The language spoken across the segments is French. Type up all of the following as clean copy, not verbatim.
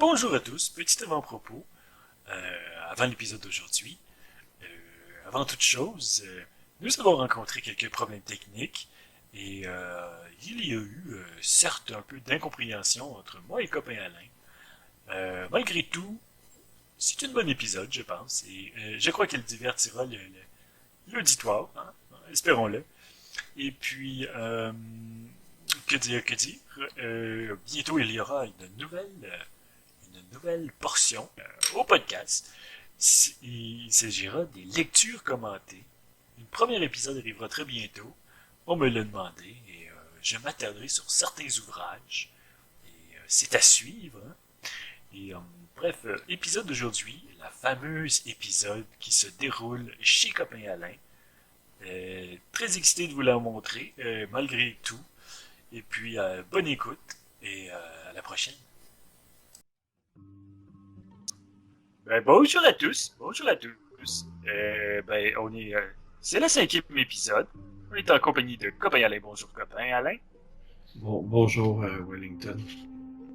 Bonjour à tous, petit avant-propos, avant l'épisode d'aujourd'hui. Avant toute chose, nous avons rencontré quelques problèmes techniques et il y a eu, certes, un peu d'incompréhension entre moi et copain Alain. Malgré tout, c'est un bon épisode, je pense, et je crois qu'il divertira l'auditoire, hein, espérons-le. Et puis, que dire, bientôt il y aura une nouvelle portion au podcast. Il s'agira des lectures commentées. Un premier épisode arrivera très bientôt. On me l'a demandé et je m'attarderai sur certains ouvrages. Et c'est à suivre. Hein. Et bref, épisode d'aujourd'hui, la fameuse épisode qui se déroule chez Copain Alain. Très excité de vous la montrer, malgré tout. Et puis, bonne écoute et à la prochaine. Bonjour à tous, bonjour à tous. C'est le cinquième épisode. On est en compagnie de Copain Alain. Bonjour Copain Alain. Bonjour, Wellington.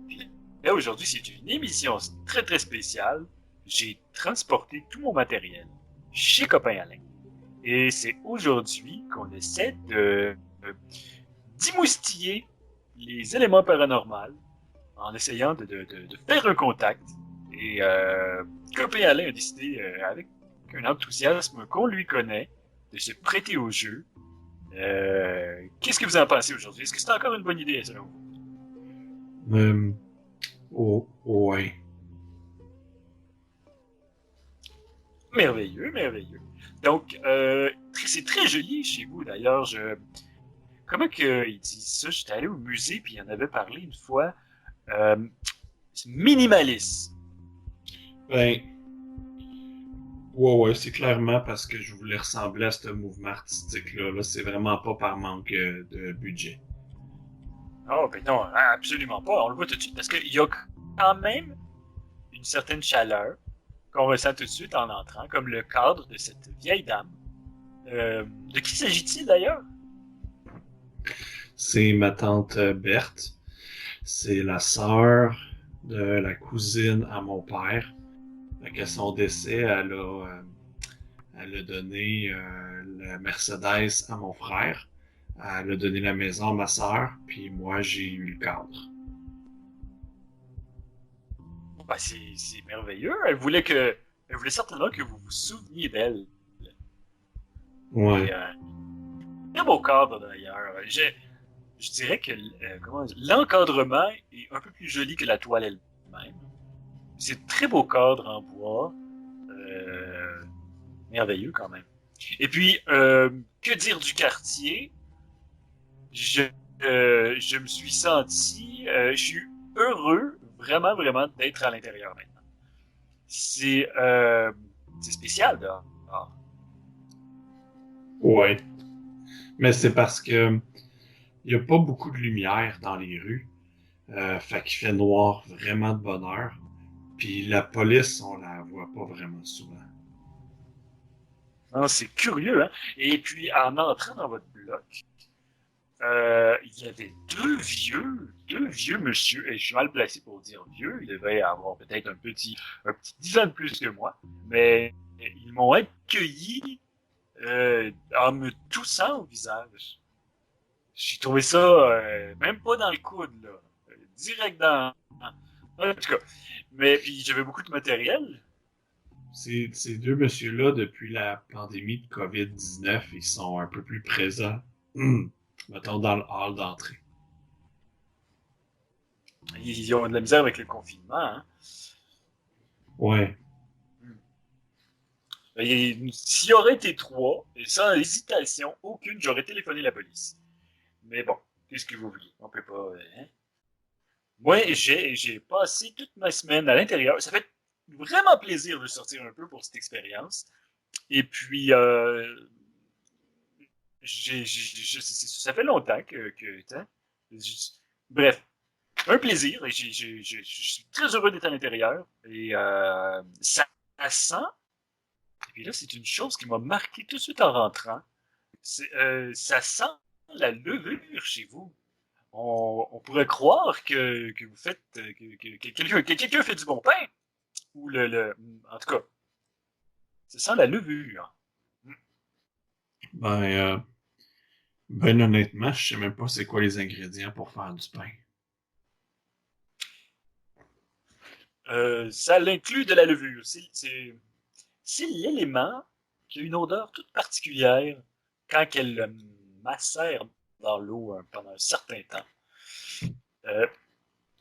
Puis là, aujourd'hui, c'est une émission très très spéciale. J'ai transporté tout mon matériel chez Copain Alain. Et c'est aujourd'hui qu'on essaie d'imoustiller les éléments paranormaux en essayant de faire un contact. Et Copain Alain a décidé, avec un enthousiasme qu'on lui connaît, de se prêter au jeu. Qu'est-ce que vous en pensez aujourd'hui? Est-ce que c'est encore une bonne idée, selon vous? Euh, ouais. Merveilleux, merveilleux. Donc, c'est très joli chez vous, d'ailleurs. Comment qu'ils disent ça? J'étais allé au musée, puis il en avait parlé une fois. Euh, Minimaliste. Ben, ouais, c'est clairement parce que je voulais ressembler à ce mouvement artistique-là. Là, c'est vraiment pas par manque de budget. Oh, ben non, absolument pas. On le voit tout de suite. Parce qu'il y a quand même une certaine chaleur qu'on ressent tout de suite en entrant, comme le cadre de cette vieille dame. De qui s'agit-il d'ailleurs? C'est ma tante Berthe. C'est la sœur de la cousine à mon père. Fait à son décès, elle a donné la Mercedes à mon frère. Elle a donné la maison à ma sœur, puis moi, j'ai eu le cadre. Ben, c'est merveilleux. Elle voulait certainement que vous vous souveniez d'elle. Ouais. Et très beau cadre d'ailleurs. Je dirais que l'encadrement est un peu plus joli que la toile elle-même. C'est très beau cadre en bois. Euh, Merveilleux quand même. Et puis, que dire du quartier? Je, je me suis senti, je suis heureux, vraiment, vraiment, d'être à l'intérieur maintenant. C'est, euh, c'est spécial, là. Ah. Ouais. Mais c'est parce que il y a pas beaucoup de lumière dans les rues. Fait qu'il fait noir vraiment de bonne heure. Puis la police, on la voit pas vraiment souvent. Non, c'est curieux, hein? Et puis, en entrant dans votre bloc, il y avait deux vieux monsieur, et je suis mal placé pour dire vieux, il devait avoir peut-être un petit 10 ans de plus que moi, mais ils m'ont accueilli en me toussant au visage. J'ai trouvé ça même pas dans le coude, là. Direct dans... En tout cas. Mais puis j'avais beaucoup de matériel. Ces deux messieurs-là, depuis la pandémie de COVID-19, ils sont un peu plus présents, mettons, dans le hall d'entrée. Ils ont de la misère avec le confinement. Hein. Ouais. S'il y aurait été trois, et sans hésitation aucune, j'aurais téléphoné la police. Mais bon, qu'est-ce que vous voulez? On peut pas. Hein? Moi, j'ai passé toute ma semaine à l'intérieur. Ça fait vraiment plaisir de sortir un peu pour cette expérience. Et puis, ça fait longtemps hein, bref, un plaisir. Et je suis très heureux d'être à l'intérieur. Et ça sent. Et puis là, c'est une chose qui m'a marqué tout de suite en rentrant. Ça sent la levure chez vous. on pourrait croire que vous faites que quelqu'un fait du bon pain ou en tout cas, ça sent la levure. Ben, ben honnêtement, je sais même pas c'est quoi les ingrédients pour faire du pain. Ça l'inclut de la levure. C'est l'élément qui a une odeur toute particulière quand elle le macère dans l'eau pendant un certain temps. Euh,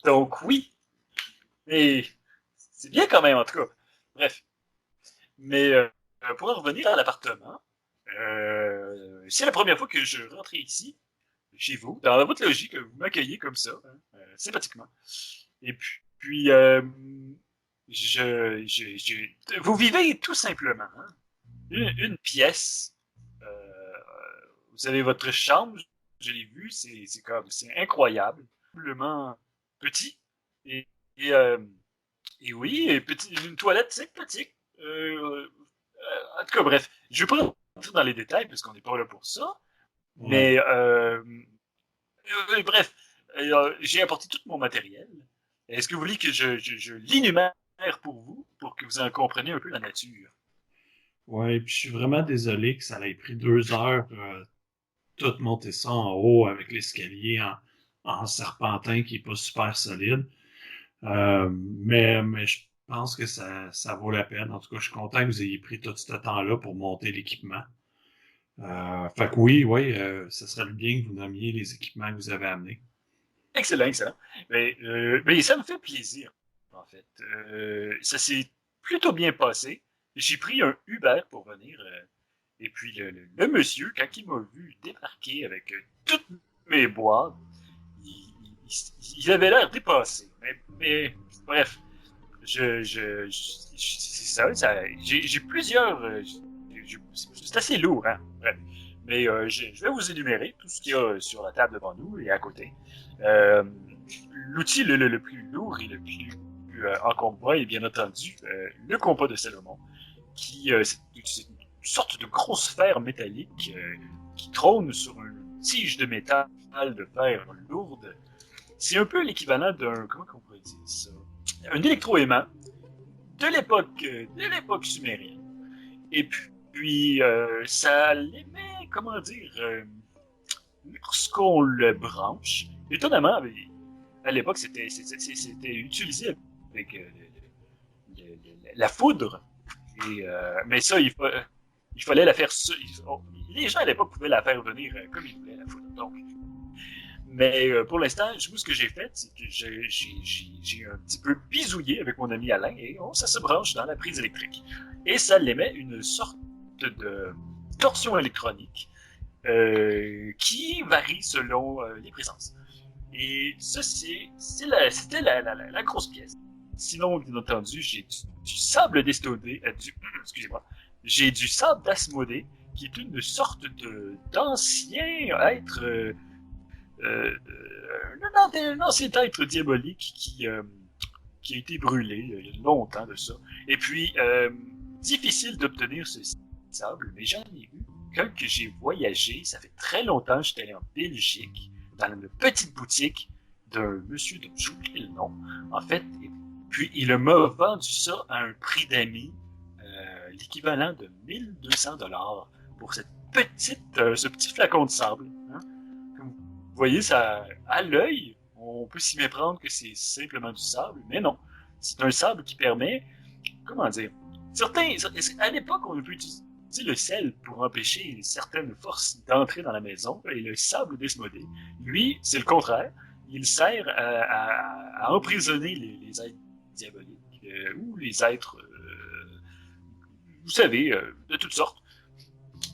donc oui, mais c'est bien quand même en tout cas. Bref, mais pour en revenir à l'appartement, c'est la première fois que je rentrais ici, chez vous. Dans votre logique, vous m'accueillez comme ça, hein, sympathiquement. Et puis vous vivez tout simplement hein, une pièce. Vous avez votre chambre, je l'ai vu, c'est incroyable, simplement petit. Et, et, euh, et oui, et une toilette sympathique. En tout cas, bref, je ne vais pas rentrer dans les détails parce qu'on n'est pas là pour ça. Ouais. Mais bref, j'ai apporté tout mon matériel. Est-ce que vous voulez que je l'énumère pour vous, pour que vous en compreniez un peu la nature? Ouais, puis je suis vraiment désolé que ça ait pris 2 heures tout monter ça en haut avec l'escalier en serpentin qui est pas super solide. Mais je pense que ça vaut la peine. En tout cas, je suis content que vous ayez pris tout ce temps-là pour monter l'équipement. Fait que oui, ça serait bien que vous nommiez les équipements que vous avez amenés. Excellent, excellent. Mais ça me fait plaisir, en fait. Ça s'est plutôt bien passé. J'ai pris un Uber pour venir. Et puis le monsieur, quand il m'a vu débarquer avec toutes mes boîtes, il avait l'air dépassé. Mais bref, c'est ça, j'ai plusieurs. C'est assez lourd, hein. Bref. Mais je vais vous énumérer tout ce qu'il y a sur la table devant nous et à côté. Euh, L'outil le plus lourd et le plus encombrant est bien entendu le compas de Salomon, qui c'est une sorte de grosse sphère métallique qui trône sur une tige de métal de fer lourde. C'est un peu l'équivalent d'un comment on pourrait dire ça, un électroaimant de l'époque sumérienne. Et puis ça l'émet, comment dire, lorsqu'on le branche. Étonnamment, à l'époque, c'était utilisé avec la foudre. Mais ça, il fallait la faire. Les gens à l'époque pouvaient la faire venir comme ils voulaient, la foudre. Donc, mais pour l'instant, ce que j'ai fait, c'est que j'ai un petit peu bisouillé avec mon ami Alain et ça se branche dans la prise électrique. Et ça l'émet une sorte de torsion électronique qui varie selon les présences. Et ça, c'était la grosse pièce. Sinon, bien entendu, j'ai du sable d'Estodé, excusez-moi, j'ai du sable d'Asmodée, qui est une sorte d'ancien être, un ancien être diabolique qui a été brûlé il y a longtemps de ça. Et puis, difficile d'obtenir ce sable, mais j'en ai eu. Quand que j'ai voyagé, ça fait très longtemps, j'étais allé en Belgique, dans une petite boutique d'un monsieur dont j'oublie le nom, en fait. Et puis, il m'a vendu ça à un prix d'amis, l'équivalent de 1200 $ pour ce petit flacon de sable. Hein. Comme vous voyez, ça, à l'œil, on peut s'y méprendre que c'est simplement du sable, mais non. C'est un sable qui permet, comment dire, à l'époque, on a pu utiliser le sel pour empêcher certaines forces d'entrer dans la maison, et le sable d'Esmodée, lui, c'est le contraire. Il sert à emprisonner les êtres diaboliques ou les êtres, vous savez, de toutes sortes.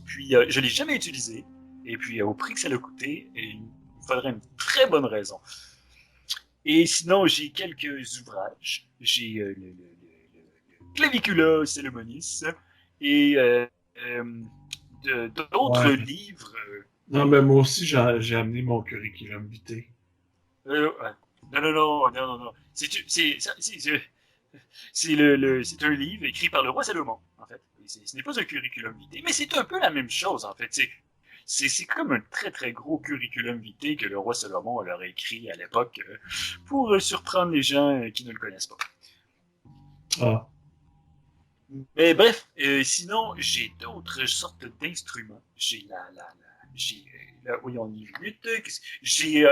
Puis, je l'ai jamais utilisé, et puis au prix que ça l'a coûté, il me faudrait une très bonne raison. Et sinon, j'ai quelques ouvrages. J'ai le Clavicula Salomonis et d'autres Ouais. livres. Non, mais moi aussi, j'ai amené mon curriculum vitae. Non, non, non, non, non, non. C'est un livre écrit par le roi Salomon, en fait. Ce n'est pas un curriculum vitae, mais c'est un peu la même chose, en fait. C'est comme un très très gros curriculum vitae que le roi Salomon leur a écrit à l'époque pour surprendre les gens qui ne le connaissent pas. Ah. Mais bref, sinon, j'ai d'autres sortes d'instruments. J'ai j'ai, oui, on y vite. J'ai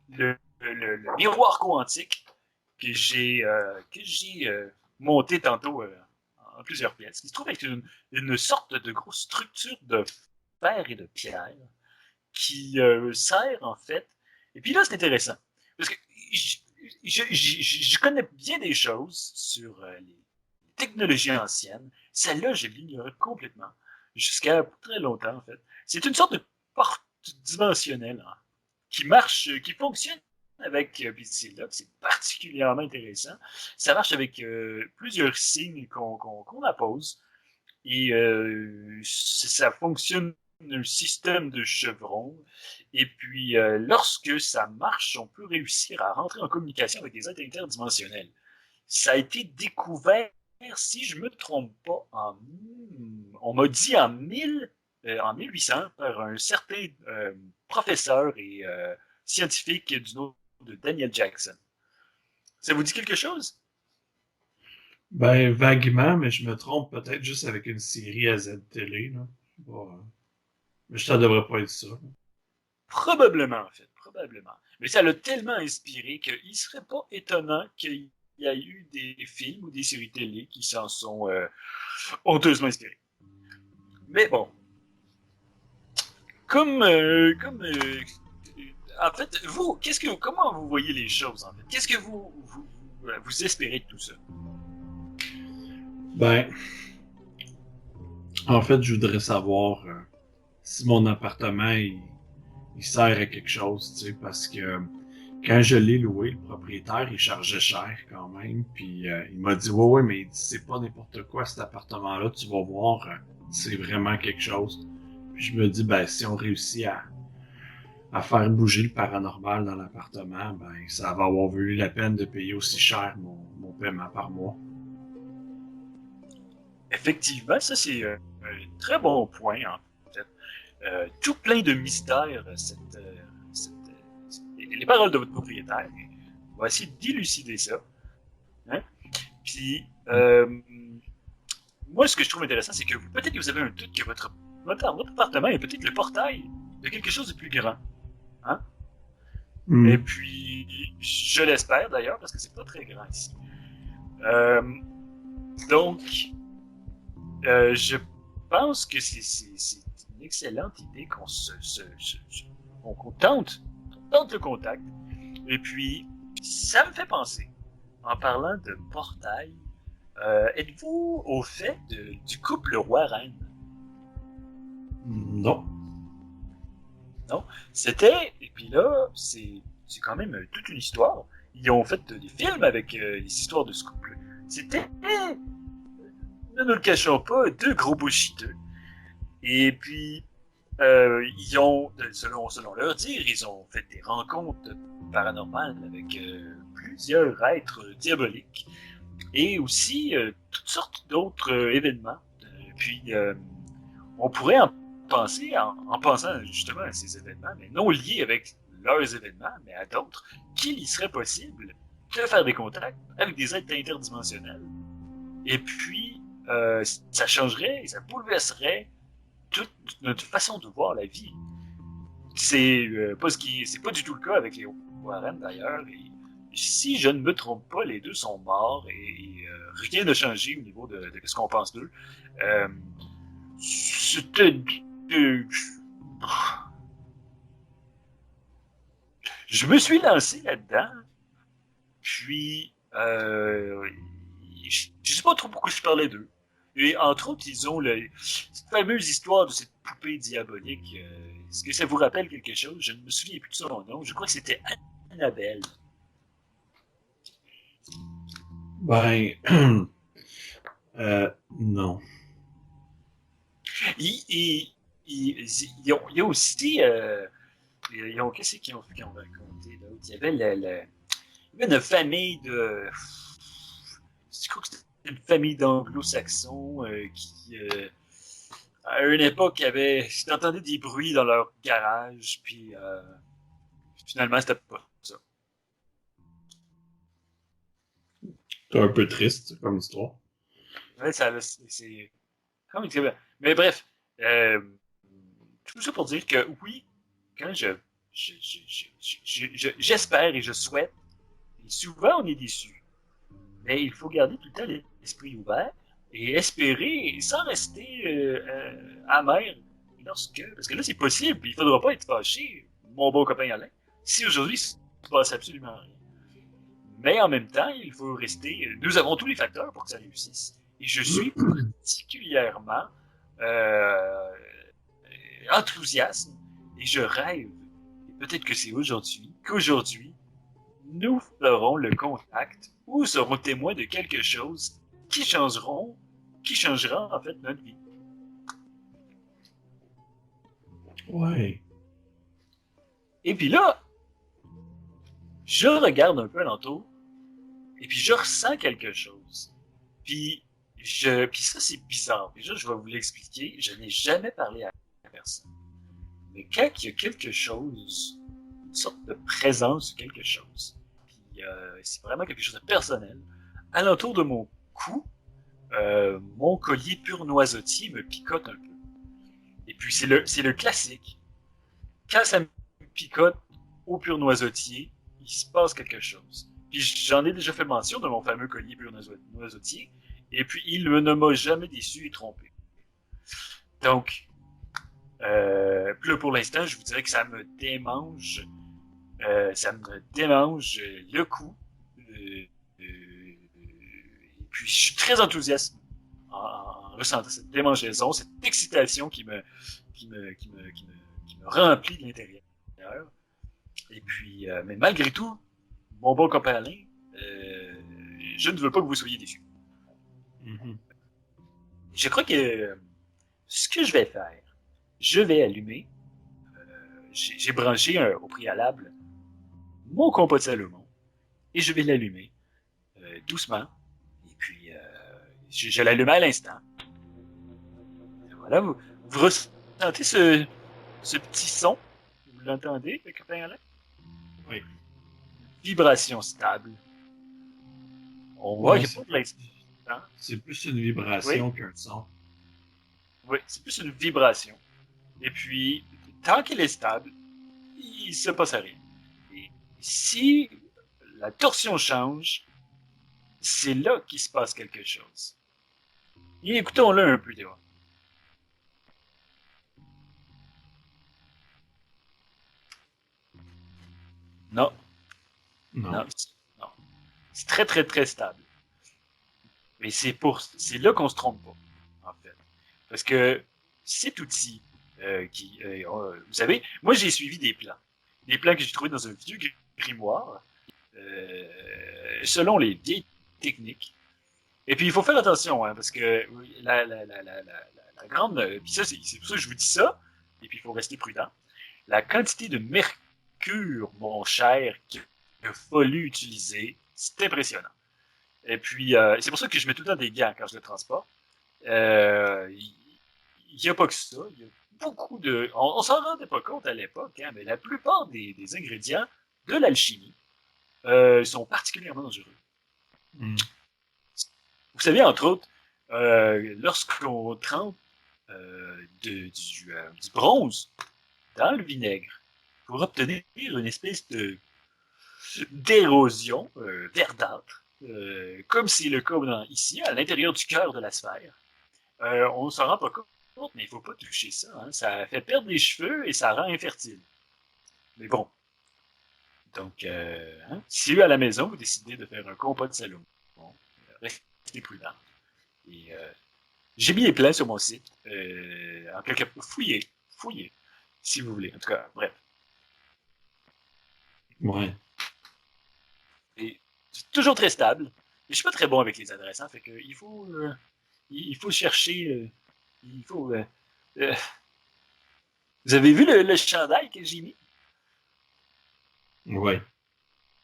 le miroir quantique que j'ai monté tantôt en plusieurs pièces, qui se trouve avec une sorte de grosse structure de fer et de pierre qui sert en fait. Et puis là, c'est intéressant parce que je connais bien des choses sur les technologies anciennes. Celle-là, je l'ignorais complètement jusqu'à très longtemps en fait. C'est une sorte de porte dimensionnelle hein, qui marche, qui fonctionne avec, puis c'est là que c'est particulièrement intéressant. Ça marche avec plusieurs signes qu'on appose et ça fonctionne un système de chevrons. Et puis, lorsque ça marche, on peut réussir à rentrer en communication avec des êtres interdimensionnels. Ça a été découvert, si je me trompe pas, on m'a dit en 1800 par un certain professeur et scientifique du nom de Daniel Jackson. Ça vous dit quelque chose? Ben, vaguement, mais je me trompe peut-être juste avec une série à Z-Télé, là. Bon, mais ça devrait pas être ça. Probablement, en fait, probablement. Mais ça l'a tellement inspiré qu'il serait pas étonnant qu'il y ait eu des films ou des séries télé qui s'en sont honteusement inspirés. Mais bon, en fait, vous, comment vous voyez les choses en fait? Qu'est-ce que vous espérez de tout ça? Ben, en fait, je voudrais savoir si mon appartement il sert à quelque chose, tu sais, parce que quand je l'ai loué, le propriétaire, il chargeait cher quand même, puis il m'a dit, ouais, ouais, mais il dit, c'est pas n'importe quoi cet appartement-là, tu vas voir, c'est vraiment quelque chose. Puis je me dis, ben, si on réussit à faire bouger le paranormal dans l'appartement, ben, ça va avoir valu la peine de payer aussi cher mon paiement par mois. Effectivement, ça c'est un très bon point en fait. Tout plein de mystères, les paroles de votre propriétaire. On va essayer d'élucider ça. Hein? Puis, moi, ce que je trouve intéressant, c'est que peut-être que vous avez un doute que votre appartement est peut-être le portail de quelque chose de plus grand. Hein? Et Hmm. puis, je l'espère d'ailleurs, parce que c'est pas très grand ici. Euh, donc, je pense que c'est une excellente idée qu'on tente le contact. Et puis, ça me fait penser, en parlant de portail, êtes-vous au fait du couple roi-reine? Non. Non? C'était, et puis là, c'est quand même toute une histoire. Ils ont fait des films avec les histoires de ce couple. C'était, ne nous le cachons pas, deux gros bullshiteux. Et puis, ils ont, selon leur dire, ils ont fait des rencontres paranormales avec plusieurs êtres diaboliques et aussi toutes sortes d'autres événements. Puis, on pourrait en penser, en pensant justement à ces événements, mais non liés avec leurs événements, mais à d'autres, qu'il y serait possible de faire des contacts avec des êtres interdimensionnels. Et puis, ça changerait, ça bouleverserait toute notre façon de voir la vie. C'est pas du tout le cas avec les Warren d'ailleurs. Et si je ne me trompe pas, les deux sont morts et rien n'a changé au niveau de ce qu'on pense d'eux. Euh, c'était, euh, je me suis lancé là-dedans, puis je sais pas trop pourquoi je parlais d'eux. Et entre autres, ils ont cette fameuse histoire de cette poupée diabolique. Est-ce que ça vous rappelle quelque chose? Je ne me souviens plus de son nom. Je crois que c'était Annabelle. Ben, non. Il y a aussi... qu'est-ce qu'ils ont raconté d'autre? Il y avait il y avait une famille de... Je crois que c'était une famille d'anglo-saxons qui... À une époque, j'entendais des bruits dans leur garage, puis finalement, c'était pas ça. C'est un peu triste comme histoire. Ouais, c'est quand même très bien. Mais bref, euh, tout ça pour dire que oui, quand j'espère et je souhaite, et souvent on est déçu, mais il faut garder tout le temps l'esprit ouvert et espérer sans rester amer parce que là c'est possible, il faudra pas être fâché, mon bon copain Alain, si aujourd'hui il se passe absolument rien. Mais en même temps, il faut rester. Nous avons tous les facteurs pour que ça réussisse. Et je suis particulièrement euh, enthousiaste et je rêve. Et peut-être que c'est qu'aujourd'hui, nous ferons le contact ou serons témoins de quelque chose qui changera en fait notre vie. Ouais. Et puis là, je regarde un peu alentour et puis je ressens quelque chose. Puis ça c'est bizarre. Déjà, je vais vous l'expliquer. Je n'ai jamais parlé à personne. Mais quand il y a quelque chose, une sorte de présence ou quelque chose, puis c'est vraiment quelque chose de personnel, alentour de mon cou, mon collier pur noisetier me picote un peu. Et puis c'est le classique. Quand ça me picote au pur noisetier, il se passe quelque chose. Puis j'en ai déjà fait mention de mon fameux collier pur noisetier, et puis il ne m'a jamais déçu et trompé. Donc, puis là, pour l'instant, je vous dirais que ça me démange le cou. Et puis, je suis très enthousiaste en ressentant cette démangeaison, cette excitation qui me remplit de l'intérieur. Et puis, mais malgré tout, mon bon copain Alain, je ne veux pas que vous soyez déçus. Mhm. Je crois que ce que je vais faire, je vais allumer, j'ai branché au préalable mon compas de Salomon et je vais l'allumer doucement. Et puis, je l'allume à l'instant. Voilà, vous ressentez ce petit son? Vous l'entendez, le copain Alain? Oui. Vibration stable. On voit Ouais, qu'il n'y a pas de l'instant. c'est plus une Oui, vibration qu'un son. oui, c'est plus une vibration. Et puis, tant qu'elle est stable, il ne se passe rien. Et si la torsion change, c'est là qu'il se passe quelque chose. Et écoutons-le un peu, Théo. Non, Non. non, non. C'est très, très, très stable. Mais c'est là qu'on se trompe pas, en fait. Parce que cet outil, vous savez, moi j'ai suivi des plans que j'ai trouvés dans un vieux grimoire, selon les vieilles techniques. Et puis il faut faire attention, hein, parce que la grande, puis ça c'est pour ça que je vous dis ça. Et puis il faut rester prudent. La quantité de mercure, mon cher, qu'il a fallu utiliser, c'est impressionnant. Et puis, c'est pour ça que je mets tout le temps des gants quand je le transporte. Il n'y a pas que ça. Il y a beaucoup de. On s'en rendait pas compte à l'époque, hein, mais la plupart des ingrédients de l'alchimie sont particulièrement dangereux. Mm. Vous savez, entre autres, lorsqu'on trempe du bronze dans le vinaigre pour obtenir une espèce d'érosion verdâtre, comme c'est le cas ici, à l'intérieur du cœur de la sphère. On ne s'en rend pas compte, mais il ne faut pas toucher ça. Hein. Ça fait perdre des cheveux et ça rend infertile. Mais bon, donc, hein, si à la maison, vous décidez de faire un compas de Salomon, bon, restez prudent. Et j'ai mis les plans sur mon site. En quelque fouillez, si vous voulez. En tout cas, bref. Ouais. Et c'est toujours très stable. Mais je suis pas très bon avec les adresses, hein, fait que il faut chercher, il faut. Euh, vous avez vu le chandail que j'ai mis? Ouais.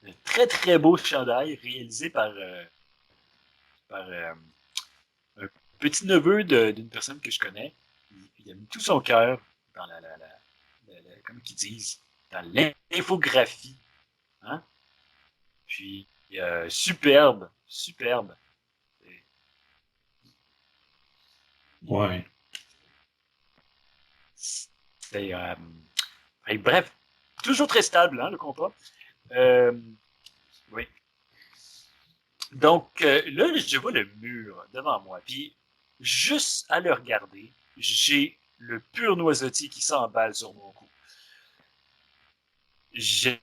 Un très très beau chandail réalisé par un petit neveu d'une personne que je connais. il a mis tout son cœur dans comme qu'ils disent, dans l'infographie. Hein? Puis, superbe, superbe. Ouais. C'est, bref, toujours très stable, hein, le compas. Euh, oui. Donc, là, je vois le mur devant moi. Puis, juste à le regarder, j'ai le pur noisetier qui s'emballe sur mon cou. Je,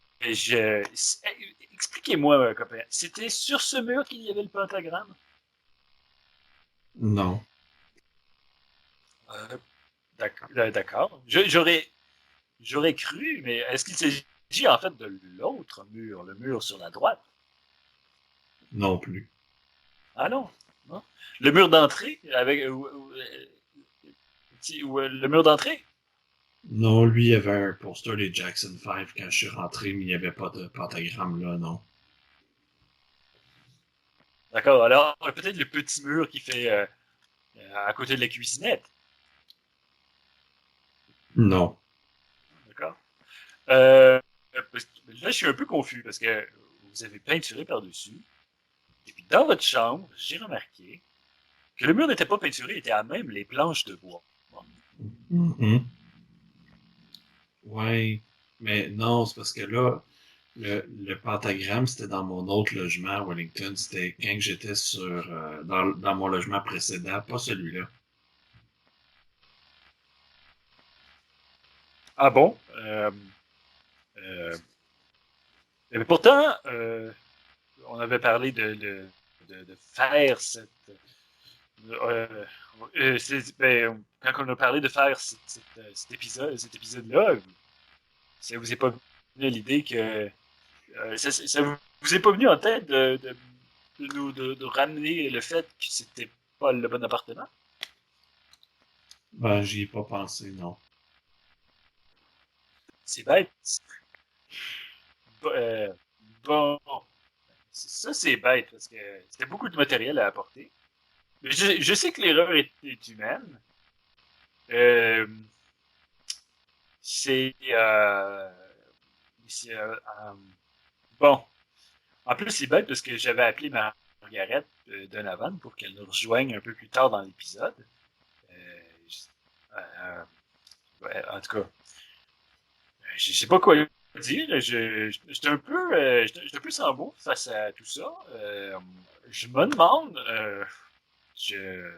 expliquez-moi, copain, c'était sur ce mur qu'il y avait le pentagramme? Non. Euh, d'accord. J'aurais cru, mais est-ce qu'il s'agit en fait de l'autre mur, le mur sur la droite? Non plus. Ah non, non. Le mur d'entrée avec le mur d'entrée? Non, lui, il y avait un poster des Jackson 5 quand je suis rentré, mais il n'y avait pas de pentagramme là, non. D'accord. Alors peut-être le petit mur qui fait à côté de la cuisinette. Non. D'accord. Euh, là, je suis un peu confus parce que vous avez peinturé par-dessus. Et puis dans votre chambre, j'ai remarqué que le mur n'était pas peinturé, il était à même les planches de bois. Bon. Mhm. Ouais. Mais non, c'est parce que là, le pentagramme, c'était dans mon autre logement à Wellington. C'était quand j'étais dans mon logement précédent, pas celui-là. Ah bon? Euh, mais pourtant, on avait parlé de faire cette. Euh, ben, quand on a parlé de faire cet épisode-là, ça vous est pas venu à l'idée que. Ça vous est pas venu en tête de ramener le fait que c'était pas le bon appartement? Ben, j'y ai pas pensé, non. C'est bête. Euh, bon, ça c'est bête parce que c'était beaucoup de matériel à apporter. Je sais que l'erreur est humaine. Euh, c'est, euh, c'est, bon. En plus, c'est bête parce que j'avais appelé Margaret Donovan pour qu'elle nous rejoigne un peu plus tard dans l'épisode. Euh, ouais, en tout cas, je sais pas quoi dire. J'étais un peu sans mots face à tout ça. Je me demande, je,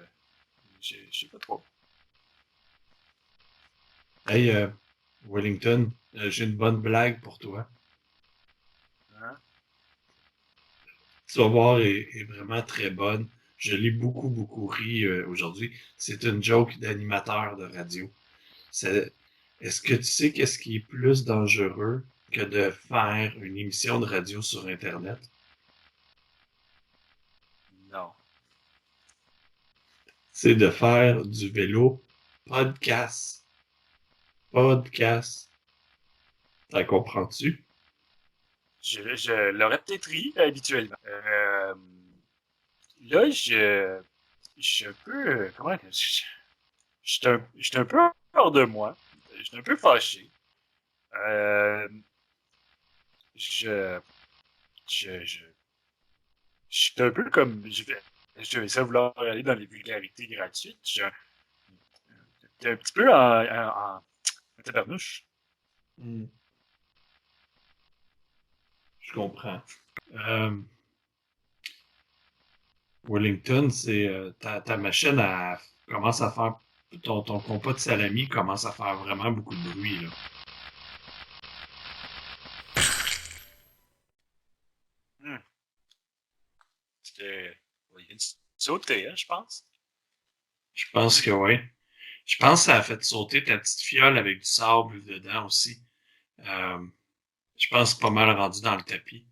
je sais pas trop. Hey, Wellington, j'ai une bonne blague pour toi. Hein? Tu vas voir, est vraiment très bonne. Je l'ai beaucoup, beaucoup ri aujourd'hui. C'est une joke d'animateur de radio. C'est- Est-ce que tu sais qu'est-ce qui est plus dangereux que de faire une émission de radio sur Internet? Non. C'est de faire du vélo podcast. Podcast. T'en comprends-tu? Je l'aurais peut-être ri habituellement. Là, je suis un peu, comment, je suis un peu hors de moi. Je suis un peu fâché. Euh, je, je je suis un peu comme, je vais essayer de vouloir aller dans les vulgarités gratuites. Je suis un petit peu en tabarnouche. Hmm, je comprends. Euh, Wellington, c'est ta machine commence à faire ton compas de salami commence à faire vraiment beaucoup de bruit là. Hmm. Il vient de sauter, hein, je pense. Je pense que oui. Je pense que ça a fait sauter ta petite fiole avec du sable dedans aussi. Euh, je pense que c'est pas mal rendu dans le tapis.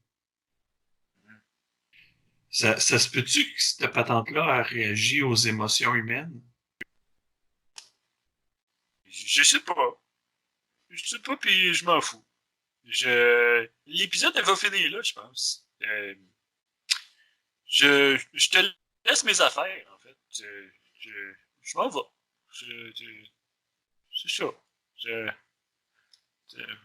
Ça se peut-tu que cette patente-là a réagi aux émotions humaines? Je sais pas. Je sais pas, puis je m'en fous. L'épisode, elle va finir là, je pense. Je te laisse mes affaires, en fait. Je m'en vais. c'est ça. Je, je-